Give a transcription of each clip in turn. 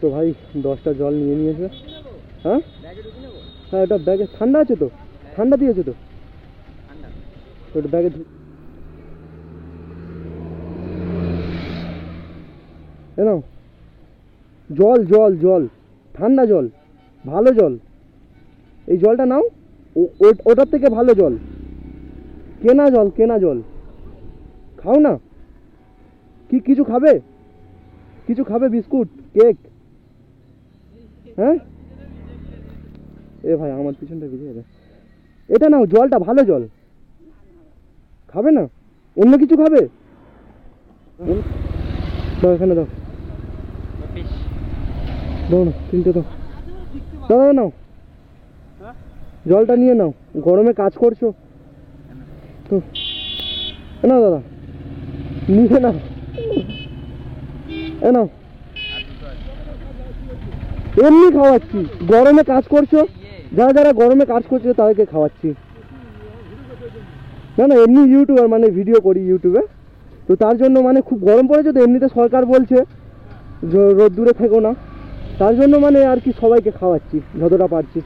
তো ভাই 10টা জল নিয়ে নিয়েছে। হ্যাঁ হ্যাঁ, এটা ব্যাগে ঠান্ডা আছে তো, ঠান্ডা দিয়েছে তো, ওটা ব্যাগে নাও। জল জল জল, ঠান্ডা জল, ভালো জল, এই জলটা নাও। ওটার থেকে ভালো জল, কেনা জল, কেনা জল খাও না। কিছু খাবে, কিছু খাবে, বিস্কুট, কেক? হ্যাঁ এ ভাই আমার পিছনটা ভিজে যাবে। এটা নাও, জলটা ভালো জল। খাবে না, অন্য কিছু খাবে? দাও এখানে, দাও দাও না, তিনটে দাও, দাও নাও, জলটা নিয়ে নাও, গরমে কাজ করছো তো। নাও দাদা, নিয়ে নাও, নাও। এমনি খাওয়াচ্ছি, গরমে কাজ করছো, যারা যারা গরমে কাজ করছো তাদেরকে খাওয়াচ্ছি। না না, এমনি ইউটিউবার, মানে ভিডিও করি ইউটিউবে, তো তার জন্য মানে খুব গরম পড়েছে তো, এমনিতে সরকার বলছে রোদ্দুরে থেকো না, তার জন্য মানে আর কি সবাইকে খাওয়াচ্ছি যতটা পারছি।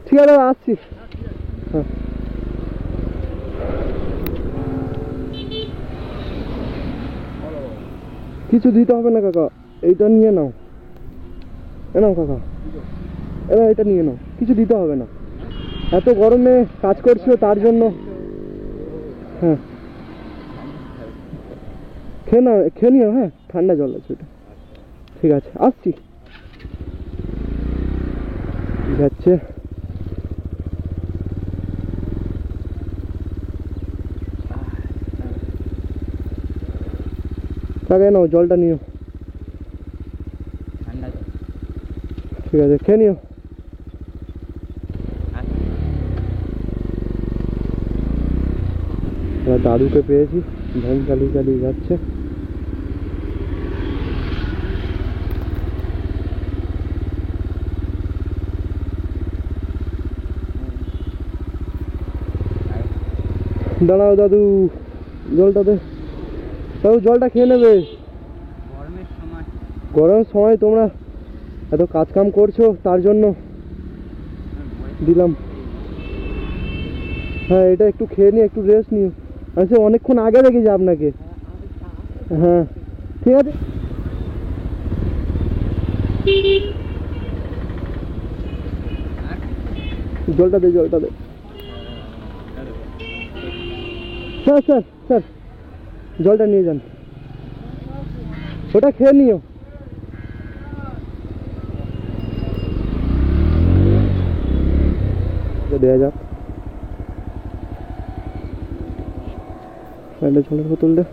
ঠিক আছে দাদা, আসছি। হ্যাঁ কিছু দিতে হবে না কাকা, এইটা নিয়ে নাও, নাও কাকা, এটা নিয়ে নাও, কিছু দিতে হবে না, এত গরমে কাজ করছো তার জন্য। হ্যাঁ খেয়ে নিও, হ্যাঁ ঠান্ডা জল আছে এটা। ঠিক আছে, আসছি। ঠিক আছে, কাকা নাও জলটা নিও। ঠিক আছে, খেয়ে নিও। দাদুকে পেয়েছি, ভ্যান চালিয়ে চালিয়ে যাচ্ছে। দাঁড়াও দাদু, জলটা দে দাদু, জলটা খেয়ে নেবে। গরমের সময় তোমরা এত কাজ কাম করছো তার জন্য দিলাম। হ্যাঁ এটা একটু খেয়ে নিয়ে একটু রেস্ট নিও। আচ্ছা অনেকক্ষণ আগে দেখেছি আপনাকে। হ্যাঁ ঠিক আছে, জলটা দে, জলটা দে। স্যার স্যার স্যার, জলটা নিয়ে যান, ওটা খেয়ে নিও। দেওয়া যাক, জলের বোতল দে।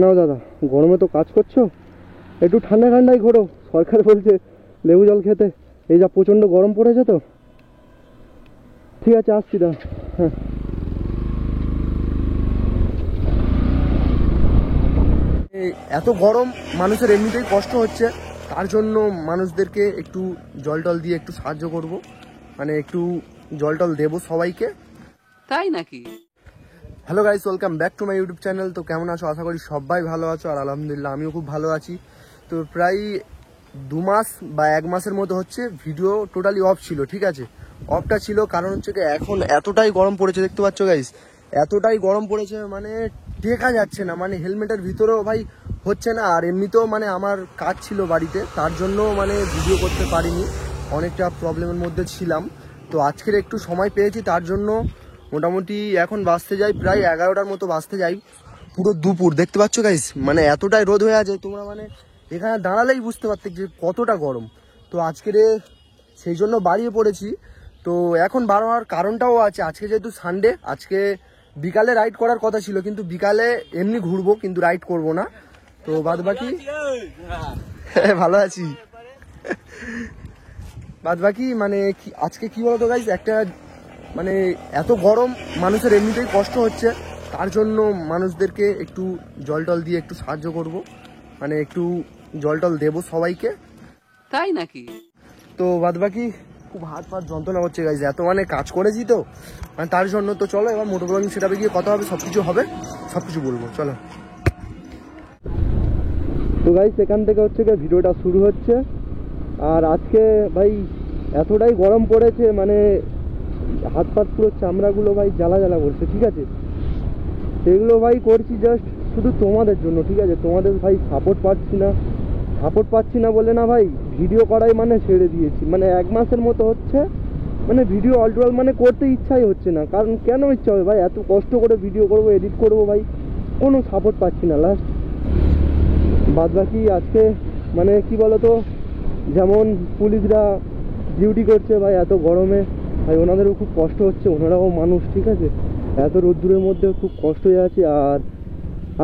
নাও দাদা, গরমে তো কাজ করছো, একটু ঠান্ডা ঠান্ডায় ঘোরো, সরকার বলছে লেবু জল খেতে, এই যা প্রচণ্ড গরম পড়েছে তো। ঠিক আছে, আসছি দা। হ্যাঁ এত গরম, মানুষের এমনিতেই কষ্ট হচ্ছে, তার জন্য মানুষদেরকে একটু জল টল দিয়ে একটু সাহায্য করব, মানে একটু জল টল দেবো সবাইকে। তাই নাকি? Hello guys, welcome back to my YouTube channel. তো কেমন আছো? আশা করি সবাই ভালো আছো, আর আলহামদুলিল্লাহ আমিও খুব ভালো আছি। তো প্রায় 2 মাস বা 1 মাসের মতো হচ্ছে ভিডিও টোটালি অফ ছিল, ঠিক আছে। অফটা ছিল কারণ হচ্ছে কি, এখন এতটাই গরম পড়েছে, দেখতে পাচ্ছ গাইস, এতটাই গরম পড়েছে মানে টেকা যাচ্ছে না, মানে হেলমেটের ভিতরেও ভাই হচ্ছে না। আর এমনিতেও মানে আমার কাজ ছিল বাড়িতে, তার জন্য মানে ভিডিও করতে পারিনি, অনেকটা প্রবলেমের মধ্যে ছিলাম। তো আজকের একটু সময় পেয়েছি, তার জন্য মোটামুটি এখন বাজতে যাই প্রায় 11টার মতো বাজতে যাই, পুরো দুপুর, দেখতে পাচ্ছ গাইস, মানে এতটাই রোদ হয়ে আছে, তোমরা মানে এখানে দাঁড়ালেই বুঝতে পারতে যে কতটা গরম। তো আজকের সেই জন্য বাড়িয়ে পড়েছি। তো এখন বার হওয়ার কারণটাও আছে, আজকে যেহেতু সানডে, আজকে বিকালে রাইড করার কথা ছিল, কিন্তু বিকালে এমনি ঘুরবো, কিন্তু রাইড করব না। তো বাদ বাকি ভালো আছি, বাদ বাকি মানে আজকে কি বলতো গাইস, একটা মানে এত গরম, মানুষের এমনিতেই কষ্ট হচ্ছে, তার জন্য মানুষদেরকে একটু জল টল দিয়ে একটু সাহায্য করব, মানে একটু জল টল দেবো সবাইকে। তাই নাকি? তো বাদ বাকি খুব হাত পা যন্ত্রণা হচ্ছে গাইজ, এত মানে কাজ করেছি তো মানে তার জন্য। তো চলো এবার মোটো ব্লগিং সেটাপে গিয়ে কথা হবে, সব কিছু হবে, সব কিছু বলবো, চলো। তো গাইজ এখান থেকে হচ্ছে গিয়ে ভিডিওটা শুরু হচ্ছে। আর আজকে ভাই এতটাই গরম পড়েছে, মানে হাত পাত পুরো চামড়াগুলো ভাই জ্বালা জ্বালা করছে, ঠিক আছে। সেগুলো ভাই করছি জাস্ট শুধু তোমাদের জন্য, ঠিক আছে। তোমাদের ভাই সাপোর্ট পাচ্ছি না বলে না ভাই ভিডিও করাই মানে ছেড়ে দিয়েছি, মানে 1 মাসের মতো হচ্ছে মানে ভিডিও অলটোয়াল মানে করতে ইচ্ছাই হচ্ছে না। কারণ কেন ইচ্ছা হবে ভাই, এত কষ্ট করে ভিডিও করবো, এডিট করবো ভাই, কোনো সাপোর্ট পাচ্ছি না। লাস্ট বাদ বাকি আজকে মানে কি বলতো, যেমন পুলিশরা ডিউটি করছে ভাই এত গরমে, ভাই ওনাদেরও খুব কষ্ট হচ্ছে, ওনারাও মানুষ, ঠিক আছে। এত রোদ্দুরের মধ্যে খুব কষ্ট হয়ে আছে। আর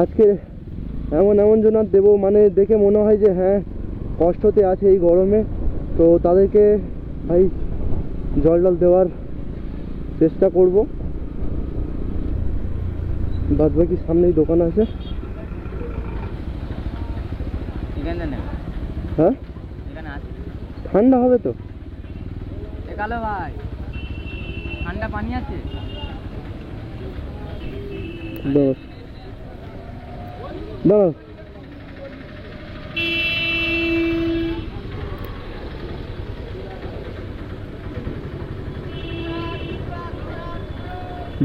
আজকে এমন জন্য দেবো মানে দেখে মনে হয় যে হ্যাঁ কষ্টতে আছে এই গরমে, তো তাদেরকে ভাই জল দেওয়ার চেষ্টা করব। বাদ বাকি সামনেই দোকান আছে। হ্যাঁ ঠান্ডা হবে তো, ভাই ঠান্ডা পানি আছে। দাঁড়াও,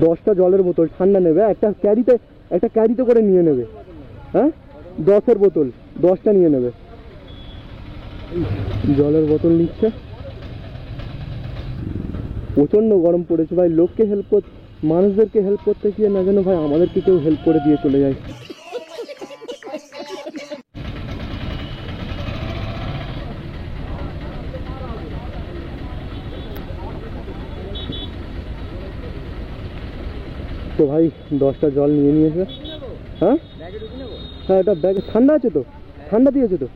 10টা জলের বোতল ঠান্ডা নেবে, একটা ক্যারিতে করে নিয়ে নেবে। হ্যাঁ 10-এর বোতল 10টা নিয়ে নেবে। জলের বোতল নিচ্ছে। প্রচণ্ড গরম পড়েছে ভাই, লোককে মানুষদেরকে হেল্প করতে গিয়ে না যেন ভাই আমাদেরকে কেউ হেল্প করে দিয়ে চলে যায়। তো ভাই 10টা জল নিয়ে নিয়েছে। হ্যাঁ হ্যাঁ এটা ব্যাগে ঠান্ডা আছে তো, ঠান্ডা দিয়েছে তো,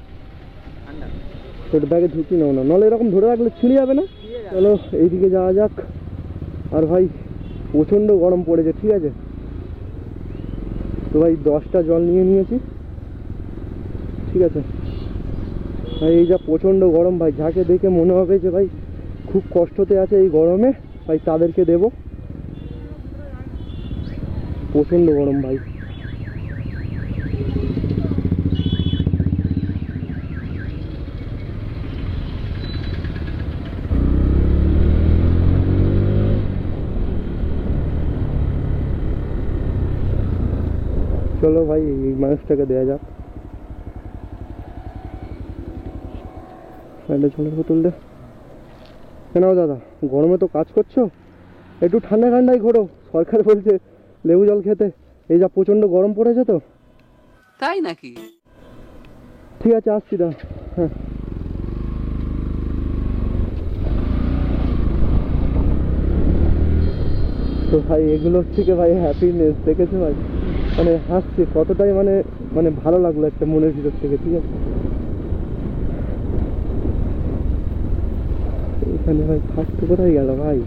তো এটা ব্যাগে ঢুকিয়ে নাও না, নাহলে এরকম ধরে রাখলে ছিঁড়ে যাবে না। চলো এইদিকে যাওয়া যাক। আর ভাই প্রচণ্ড গরম পড়েছে, ঠিক আছে। তো ভাই 10টা জল নিয়ে নিয়েছি, ঠিক আছে। ভাই এই যা প্রচণ্ড গরম ভাই, যাকে দেখে মনে হবে যে ভাই খুব কষ্টতে আছে এই গরমে, ভাই তাদেরকে দেবো। প্রচণ্ড গরম ভাই। চলো ভাই এই মানুষটাকে দেওয়া যাক। একটা জলের বোতল দে। কেন দাদা, গরমে তো কাজ করছো, একটু ঠান্ডায় ঘোরো। সরকার বলছে লেবু জল খেতে, এই যা প্রচণ্ড গরম পড়েছে তো। তাই নাকি? ঠিক আছে আসছি দা। হ্যাঁ তো ভাই এগুলোর থেকে ভাই হ্যাপিনেস দেখেছো ভাই, মানে হাসছে কতটাই, মানে ভালো লাগলো একটা মনের ভিতর থেকে, ঠিক আছে। এখানে ভাই থাকতে কোথায় গেল ভাই,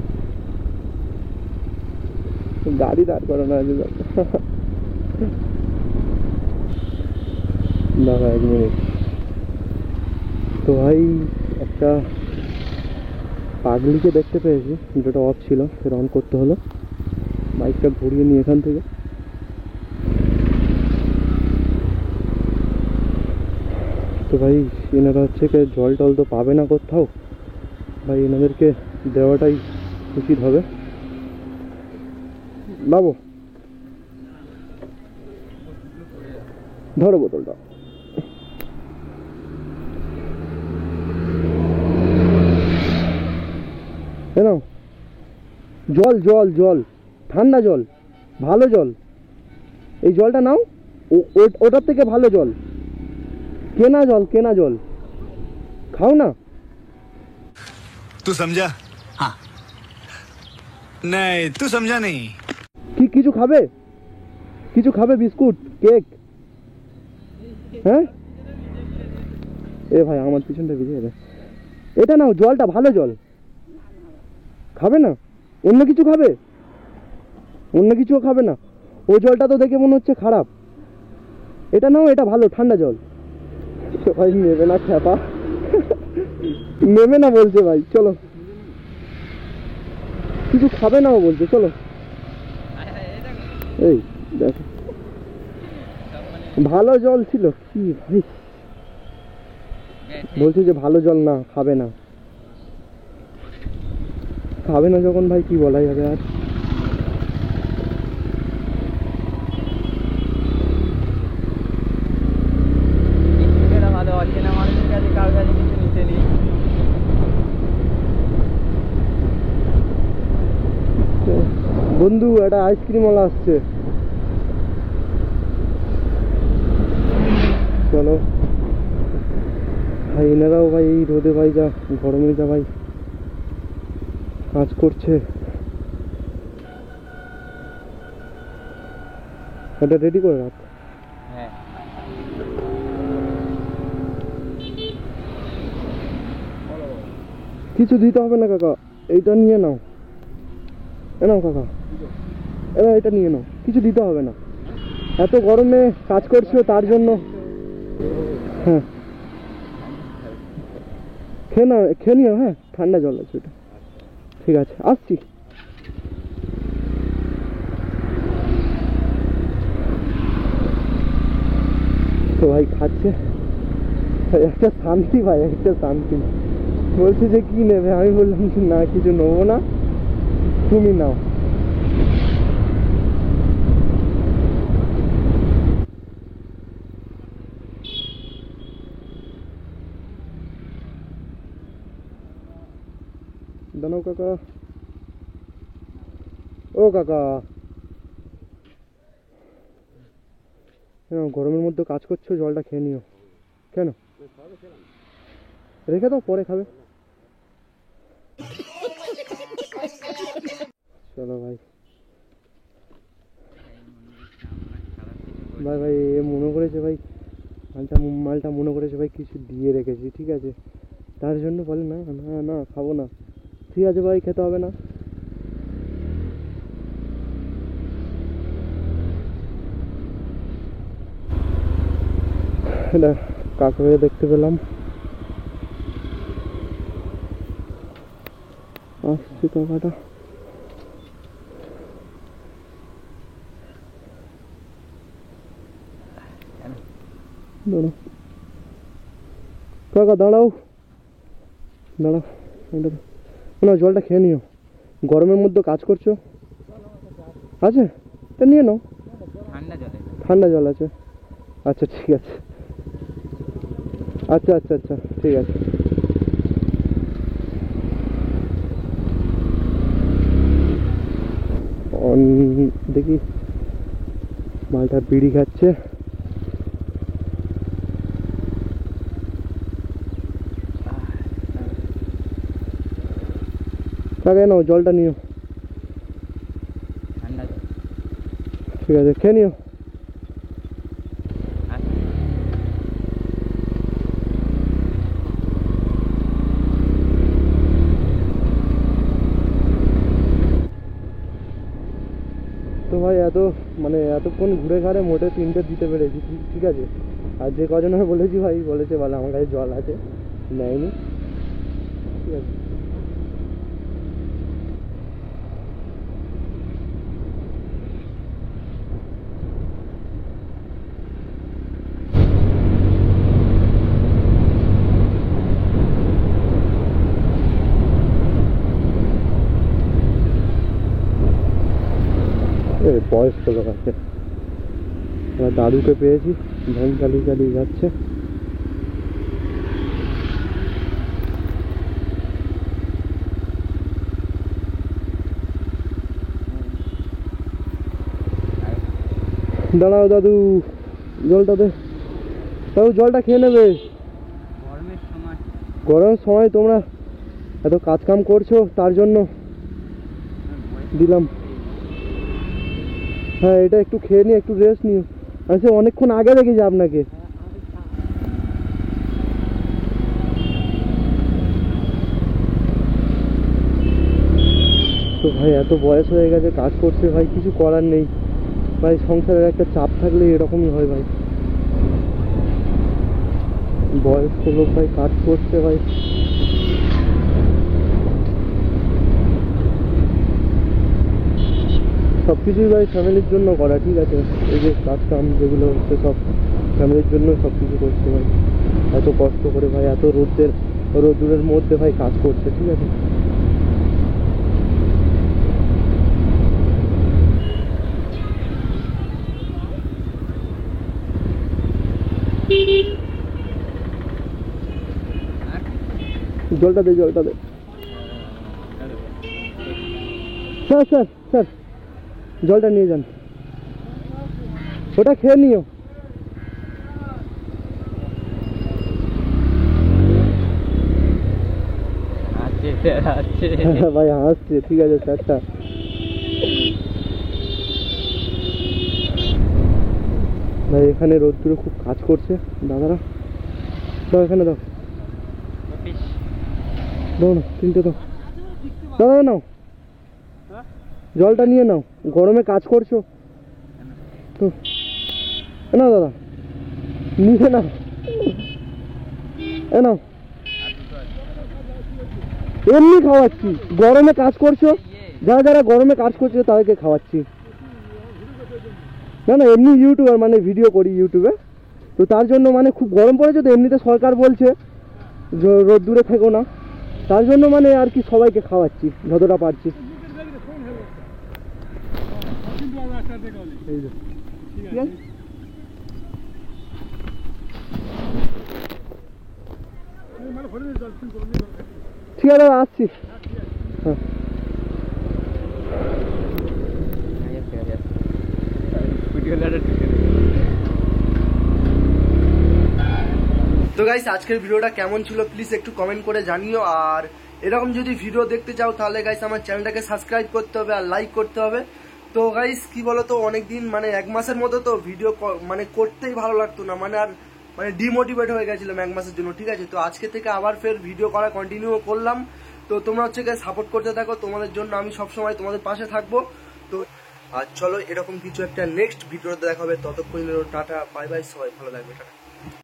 গাড়ি দাঁড় করানো আছে। দাঁড়া 1 মিনিট। তো ভাই একটা পাগলিকে দেখতে পেয়েছি, যেটা অফ ছিল সেটা অন করতে হলো। বাইকটা ঘুরিয়ে নিই এখান থেকে। তো ভাই এনারা হচ্ছে জল টল তো পাবে না কোথাও, ভাই এনাদেরকে দেওয়াটাই উচিত হবে। বাবু ধরো বোতলটা। কেন জল ঠান্ডা জল, ভালো জল, এই জলটা নাও। ওটার থেকে ভালো জল, কেনা জল খাও না। तू समझा? हाँ नहीं तू समझा नहीं। কিছু খাবে বিস্কুট কেক? হ্যাঁ এ ভাই আমার পিছনটা ভিজে যাবে। এটা নাও, জলটা ভালো জল, খাবে না? অন্য কিছুও খাবে না? ও জলটা তো দেখে মনে হচ্ছে খারাপ, এটা নাও, এটা ভালো ঠান্ডা জল। ভাই নেবে না খ্যাপা, নেবে না বলছে ভাই। চলো কিছু খাবে নাও বলছে, চলো। এই দেখো ভালো জল ছিল কি ভাই, বলছে যে ভালো জল না, খাবে না। খাবে না যখন ভাই কি বলা যাবে আর। ভালো অচেনা মানুষের কাছে কারোর কাছে কিছু নিতে নেই। বন্ধু একটা আইসক্রিমওয়ালা আসছে, চলো ভাই। এনারাও ভাই এই রোদে ভাই যা গরমে যা ভাই কাজ করছে। এটা রেডি করে রাখ। হ্যাঁ কিছু দিতে হবে না কাকা, এইটা নিয়ে নাও। এ নাও কাকা, এবার এটা নিয়ে নাও, কিছু দিতে হবে না। এত গরমে কাজ করছো তার জন্য। হ্যাঁ খেয়ে নাও, খেয়ে নিও। হ্যাঁ ঠান্ডা জল আছে এটা, ঠিক আছে আসছি। তো ভাই খাচ্ছে, একটা শান্তি ভাই, একটা শান্তি। বলছে যে কি নেবে, আমি বললাম যে না কিছু নেবো না, তুমি নাও। দাঁড়াও কাকা, ও কাকা, গরমের মধ্যে কাজ করছো, জলটা খেয়ে নিও। কেন রেখে দাও, পরে খাবে। চলো ভাই। ভাই ভাই এ মনে করেছে ভাই, মালটা মনে করেছে ভাই কিছু দিয়ে রেখেছি, ঠিক আছে, তার জন্য বলে না না না খাবো না। ঠিক আছে ভাই, খেতে হবে না। এটা কাকাকে দেখতে পেলাম, আসছে কাকাটা। দাঁড়াও কাকা, দাঁড়াও দাঁড়াও, না জলটা খেয়ে নিও, গরমের মধ্যে কাজ করছো। আছে তা নিয়ে নাও, ঠান্ডা জলে ঠান্ডা জল আছে। আচ্ছা ঠিক আছে, আচ্ছা আচ্ছা আচ্ছা ঠিক আছে। দেখি মালটা বিড়ি খাচ্ছে। কাকে নাও জলটা নিও, ঠান্ডা জল। ঠিক আছে খেয়ে নিও। তো ভাই মানে এতক্ষণ ঘুরে ঘাড়ে মোটে 3টে দিতে পেরেছি, ঠিক আছে। আর যে কজনের বলেছি ভাই বলেছে বলে আমার কাছে জল আছে, নেয়নি, ঠিক আছে। বয়স্ক লোক আছে, আমার দাদুকে পেয়েছি, ভ্যান চালিয়ে চালিয়ে যাচ্ছে। দাঁড়াও দাদু, জলটা দে দাদু, জলটা খেয়ে নেবে। গরমের সময় তোমরা এত কাজ কাম করছো তার জন্য দিলাম। হ্যাঁ এটা একটু খেয়ে নিয়ে একটু রেস্ট নিও। আচ্ছা অনেকক্ষণ আগে দেখেছি আপনাকে। তো ভাই এত বয়স হয়ে গেছে, কাজ করছে ভাই, কিছু করার নেই ভাই, সংসারের একটা চাপ থাকলে এরকমই হয় ভাই। বয়স্ক লোক ভাই কাজ করছে ভাই। সব কিছুই ভাই ফ্যামিলির জন্য করা, ঠিক আছে। এই যে কাজ কাম যেগুলো হচ্ছে সব ফ্যামিলির জন্য সব কিছু করছে ভাই, এত কষ্ট করে ভাই, এত রোদ্দুরের মধ্যে ভাই কাজ করছে, ঠিক আছে। জলটা দে স্যার জলটা নিয়ে যান, ওটা খেয়ে নিও। ভাই হাসছে, ঠিক আছে স্যারটা। ভাই এখানে রোদ্দুরে খুব কাজ করছে দাদারা। দাও এখানে দাও না, তিনটে দাও দাদা, নাও জলটা নিয়ে নাও, গরমে কাজ করছো তো, নাও দাদা নিয়ে নাও, নাও। এমনি খাওয়াচ্ছি, গরমে কাজ করছো, যারা গরমে কাজ করছো তাদেরকে খাওয়াচ্ছি। না এমনি ইউটিউবার, মানে ভিডিও করি ইউটিউবে, তো তার জন্য মানে খুব গরম পড়েছে, তো এমনিতে সরকার বলছে রোদ্দুরে থেকো না, তার জন্য মানে আর কি সবাইকে খাওয়াচ্ছি যতটা পারছি। ঠিক আছে দাদা, আসছি। হ্যাঁ তো গাইস, আজকের ভিডিওটা কেমন ছিল প্লিজ একটু কমেন্ট করে জানিও। আর এরকম যদি ভিডিও দেখতে চাও তাহলে গাইস আমার চ্যানেলটাকে সাবস্ক্রাইব করতে হবে আর লাইক করতে হবে। তো গাইস কি বলতো, অনেকদিন মানে 1 মাসের মতো তো ভিডিও মানে করতেই ভালো লাগতো না, মানে আর মানে ডিমোটিভেট হয়ে গেছিলাম 1 মাসের জন্য, ঠিক আছে। তো আজকে থেকে আবার ফের ভিডিও করা কন্টিনিউ করলাম। তো তোমরা হচ্ছে গাইস সাপোর্ট করতে থাকো, তোমাদের জন্য আমি সবসময় তোমাদের পাশে থাকবো। তো আর চলো এরকম কিছু একটা নেক্সট ভিডিওতে দেখা হবে, ততক্ষণ টাটা বাই বাই, সবাই ভালো থাকবে, টাটা।